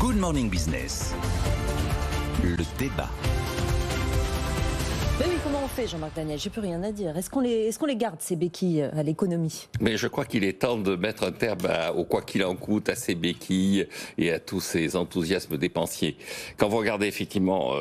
Good Morning Business. Le débat. Ben oui, comment on fait, Jean-Marc Daniel? J'ai plus rien à dire. Est-ce qu'on les garde, ces béquilles, à l'économie? Mais je crois qu'il est temps de mettre un terme au quoi qu'il en coûte, à ces béquilles et à tous ces enthousiasmes dépensiers. Quand vous regardez effectivement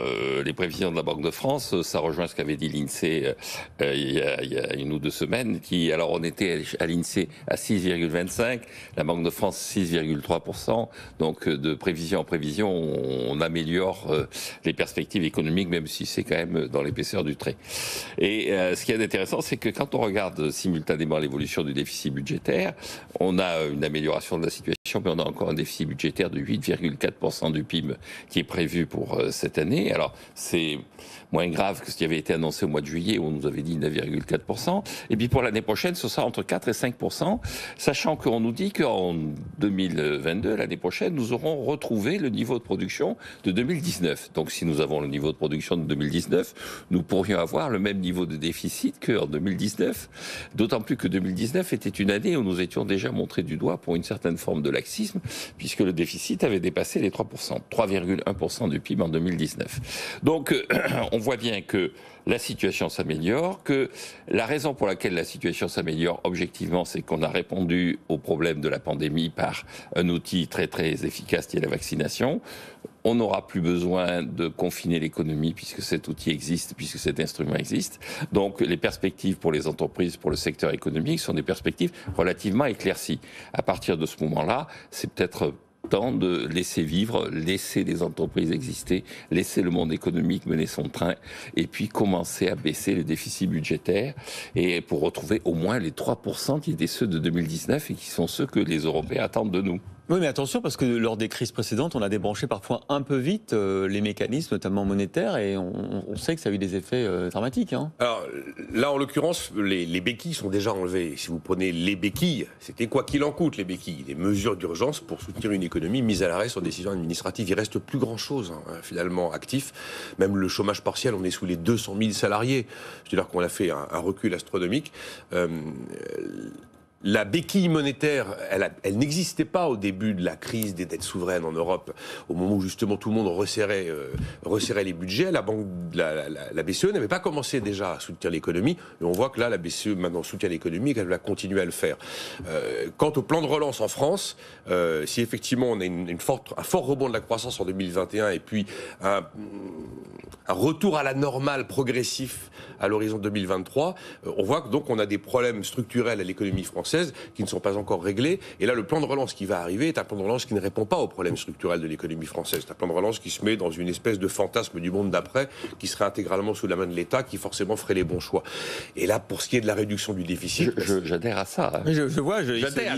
les prévisions de la Banque de France, ça rejoint ce qu'avait dit l'INSEE il y a une ou deux semaines, alors on était à l'INSEE à 6,25, la Banque de France 6,3%, donc de prévision en prévision, on améliore les perspectives économiques, même si c'est quand même dans l'épaisseur du trait. Et ce qui est intéressant, c'est que quand on regarde simultanément l'évolution du déficit budgétaire, on a une amélioration de la situation, mais on a encore un déficit budgétaire de 8,4% du PIB qui est prévu pour cette année. Alors, c'est moins grave que ce qui avait été annoncé au mois de juillet, où on nous avait dit 9,4%. Et puis pour l'année prochaine, ce sera entre 4 et 5%, sachant qu'on nous dit qu'en 2022, l'année prochaine, nous aurons retrouvé le niveau de production de 2019. Donc si nous avons le niveau de production de 2019, nous pourrions avoir le même niveau de déficit qu'en 2019, d'autant plus que 2019 était une année où nous étions déjà montrés du doigt pour une certaine forme de laxisme, puisque le déficit avait dépassé les 3%, 3,1% du PIB en 2019. Donc on voit bien que la situation s'améliore, que la raison pour laquelle la situation s'améliore objectivement, c'est qu'on a répondu au problème de la pandémie par un outil très très efficace qui est la vaccination. On n'aura plus besoin de confiner l'économie puisque cet outil existe, puisque cet instrument existe. Donc les perspectives pour les entreprises, pour le secteur économique sont des perspectives relativement éclaircies. À partir de ce moment-là, c'est peut-être temps de laisser vivre, laisser les entreprises exister, laisser le monde économique mener son train et puis commencer à baisser le déficit budgétaire et pour retrouver au moins les 3% qui étaient ceux de 2019 et qui sont ceux que les Européens attendent de nous. Oui, mais attention, parce que lors des crises précédentes, on a débranché parfois un peu vite les mécanismes, notamment monétaires, et on sait que ça a eu des effets dramatiques. Hein. Alors là, en l'occurrence, les béquilles sont déjà enlevées. Si vous prenez les béquilles, c'était quoi qu'il en coûte, les béquilles, des mesures d'urgence pour soutenir une économie mise à l'arrêt sur décision administrative. Il reste plus grand-chose, finalement, actif. Même le chômage partiel, on est sous les 200 000 salariés. C'est-à-dire qu'on a fait un recul astronomique. La béquille monétaire, elle n'existait pas au début de la crise des dettes souveraines en Europe, au moment où justement tout le monde resserrait les budgets. La BCE n'avait pas commencé déjà à soutenir l'économie, et on voit que là, la BCE maintenant soutient l'économie et qu'elle va continuer à le faire. Quant au plan de relance en France, si effectivement on a un fort rebond de la croissance en 2021 et puis un retour à la normale progressif à l'horizon 2023, on voit que donc on a des problèmes structurels à l'économie française qui ne sont pas encore réglés. Et là, le plan de relance qui va arriver est un plan de relance qui ne répond pas aux problèmes structurels de l'économie française. C'est un plan de relance qui se met dans une espèce de fantasme du monde d'après, qui serait intégralement sous la main de l'État, qui forcément ferait les bons choix. Et là, pour ce qui est de la réduction du déficit... J'adhère à ça. Hein. Je vois, j'adhère.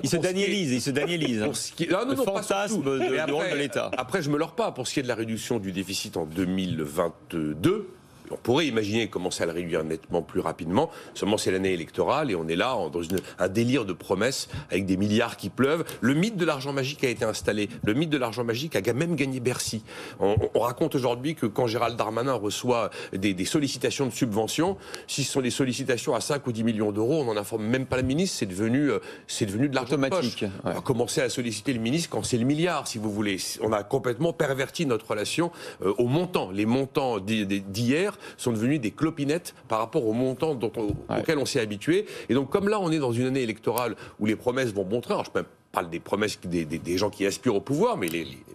Il se danielise. Non, le fantasme du rôle de l'État. Après, je me leurre pas. Pour ce qui est de la réduction du déficit en 2022... On pourrait imaginer commencer à le réduire nettement plus rapidement, seulement c'est l'année électorale et on est là dans un délire de promesses avec des milliards qui pleuvent. Le mythe de l'argent magique a été installé, le mythe de l'argent magique a même gagné Bercy. On raconte aujourd'hui que quand Gérald Darmanin reçoit des sollicitations de subventions, si ce sont des sollicitations à 5 ou 10 millions d'euros, on n'en informe même pas le ministre, c'est devenu de l'argent automatique. De poche. Ouais. On va commencer à solliciter le ministre quand c'est le milliard, si vous voulez. On a complètement perverti notre relation au montant. Les montants d'hier sont devenus des clopinettes par rapport aux montants auxquels on s'est habitué. Et donc, comme là, on est dans une année électorale où les promesses vont bon train, alors je parle des promesses des gens qui aspirent au pouvoir, mais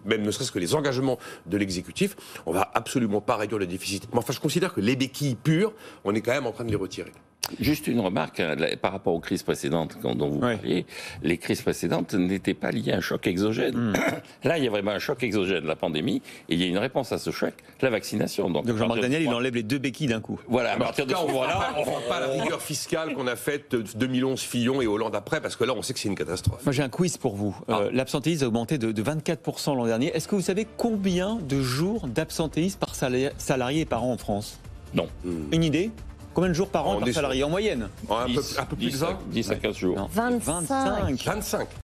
même ne serait-ce que les engagements de l'exécutif, on va absolument pas réduire le déficit. Mais enfin, je considère que les béquilles pures, on est quand même en train de les retirer. Juste une remarque par rapport aux crises précédentes dont vous parliez. Les crises précédentes n'étaient pas liées à un choc exogène. Là, il y a vraiment un choc exogène, la pandémie, et il y a une réponse à ce choc, la vaccination. Donc Jean-Marc Daniel, il enlève les deux béquilles d'un coup. Voilà, à partir de ce moment-là, on ne prend pas la rigueur fiscale qu'on a faite 2011 Fillon et Hollande après, parce que là, on sait que c'est une catastrophe. Moi, j'ai un quiz pour vous. L'absentéisme a augmenté de 24% l'an dernier. Est-ce que vous savez combien de jours d'absentéisme par salarié et par an en France? Non. Une idée? Combien de jours par an par salarié en moyenne? Un peu plus de 20 10 à 15 jours. Non, 25.